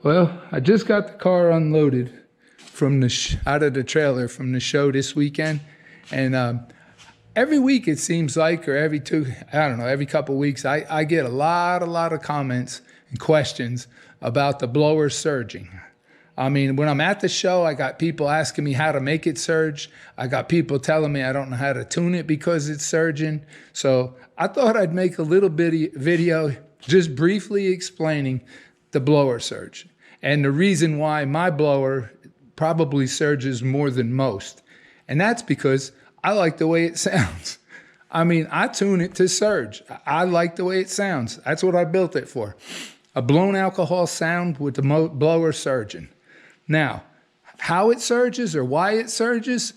Well, I just got the car unloaded from the out of the trailer from the show this weekend, and every week it seems like, or every I don't know, every couple of weeks, I get a lot of comments and questions about the blower surging. I mean, when I'm at the show, I got people asking me how to make it surge. I got people telling me I don't know how to tune it because it's surging. So I thought I'd make a little bitty video just briefly explaining the blower surge and the reason why my blower probably surges more than most. And that's because I like the way it sounds. I mean, I tune it to surge. I like the way it sounds. That's what I built it for. A blown alcohol sound with the blower surging. Now, how it surges or why it surges,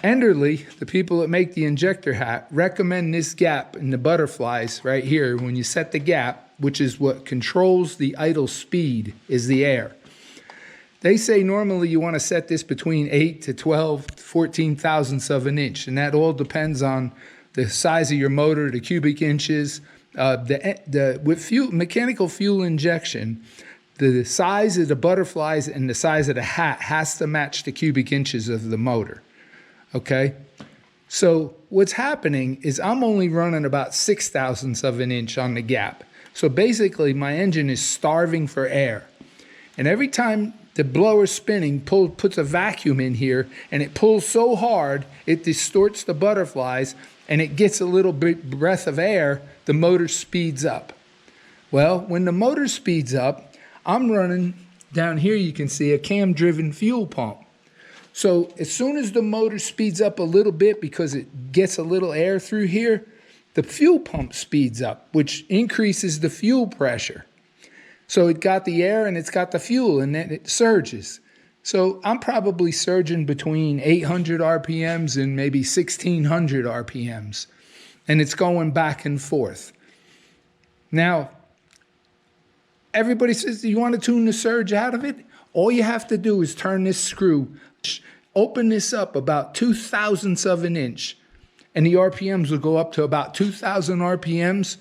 Enderly, the people that make the injector hat, recommend this gap in the butterflies right here. When you set the gap, which is what controls the idle speed, is the air. They say normally you want to set this between 8 to 12, 14 thousandths of an inch, and that all depends on the size of your motor, the cubic inches. With mechanical fuel injection, the size of the butterflies and the size of the hat has to match the cubic inches of the motor, okay? So what's happening is I'm only running about 6 thousandths of an inch on the gap. So basically my engine is starving for air. And every time the blower spinning puts a vacuum in here and it pulls so hard, it distorts the butterflies and it gets a little breath of air, the motor speeds up. Well, when the motor speeds up, I'm running, down here you can see a cam-driven fuel pump. So as soon as the motor speeds up a little bit because it gets a little air through here, the fuel pump speeds up, which increases the fuel pressure. So it got the air and it's got the fuel and then it surges. So I'm probably surging between 800 RPMs and maybe 1600 RPMs. And it's going back and forth. Now, everybody says, do you want to tune the surge out of it? All you have to do is turn this screw, open this up about 2 thousandths of an inch, and the RPMs will go up to about 2,000 RPMs,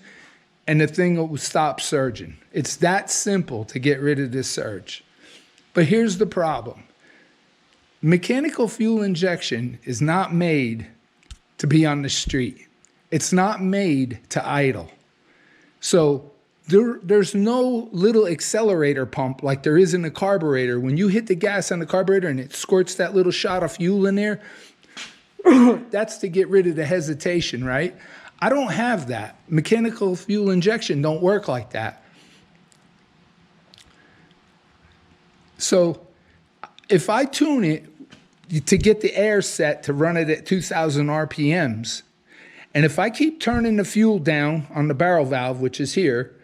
and the thing will stop surging. It's that simple to get rid of this surge. But here's the problem. Mechanical fuel injection is not made to be on the street. It's not made to idle. So there's no little accelerator pump like there is in the carburetor. When you hit the gas on the carburetor and it squirts that little shot of fuel in there, that's to get rid of the hesitation, right? I don't have that. Mechanical fuel injection don't work like that. So if I tune it to get the air set to run it at 2,000 RPMs, and if I keep turning the fuel down on the barrel valve, which is here,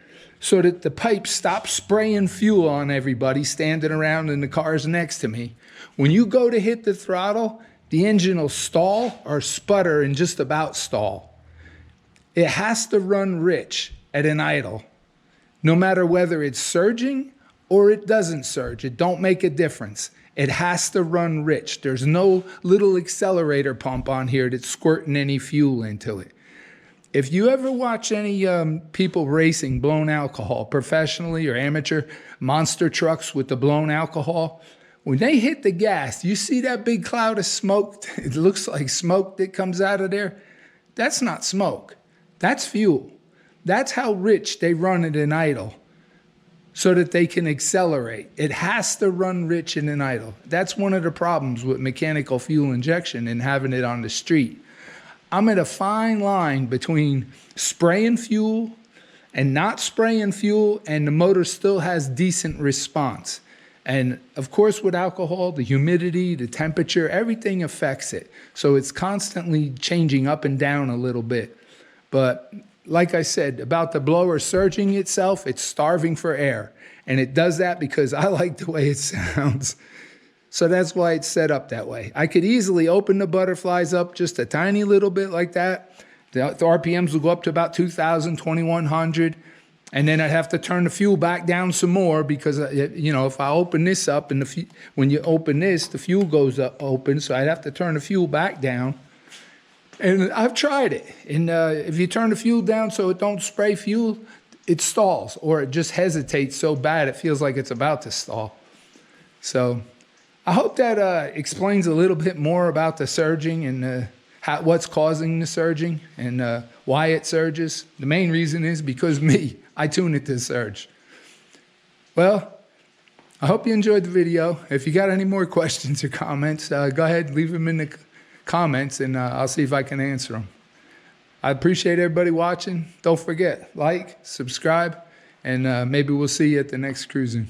so that the pipe stops spraying fuel on everybody standing around in the cars next to me, when you go to hit the throttle, the engine will stall or sputter and just about stall. It has to run rich at an idle, no matter whether it's surging or it doesn't surge. It don't make a difference. It has to run rich. There's no little accelerator pump on here that's squirting any fuel into it. If you ever watch any people racing blown alcohol, professionally or amateur, monster trucks with the blown alcohol, when they hit the gas, you see that big cloud of smoke? It looks like smoke that comes out of there. That's not smoke. That's fuel. That's how rich they run it in idle so that they can accelerate. It has to run rich in an idle. That's one of the problems with mechanical fuel injection and having it on the street. I'm at a fine line between spraying fuel and not spraying fuel, and the motor still has decent response. And of course, with alcohol, the humidity, the temperature, everything affects it. So it's constantly changing up and down a little bit. But like I said, about the blower surging itself, it's starving for air. And it does that because I like the way it sounds. So that's why it's set up that way. I could easily open the butterflies up just a tiny little bit like that. The RPMs will go up to about 2,000, 2,100. And then I'd have to turn the fuel back down some more because, you know, if I open this up and when you open this, the fuel goes up open. So I'd have to turn the fuel back down. And I've tried it. And if you turn the fuel down so it don't spray fuel, it stalls, or it just hesitates so bad it feels like it's about to stall. So I hope that explains a little bit more about the surging and what's causing the surging and why it surges. The main reason is because I tune it to surge. Well, I hope you enjoyed the video. If you got any more questions or comments, go ahead, leave them in the comments, and I'll see if I can answer them. I appreciate everybody watching. Don't forget, like, subscribe, and maybe we'll see you at the next cruising.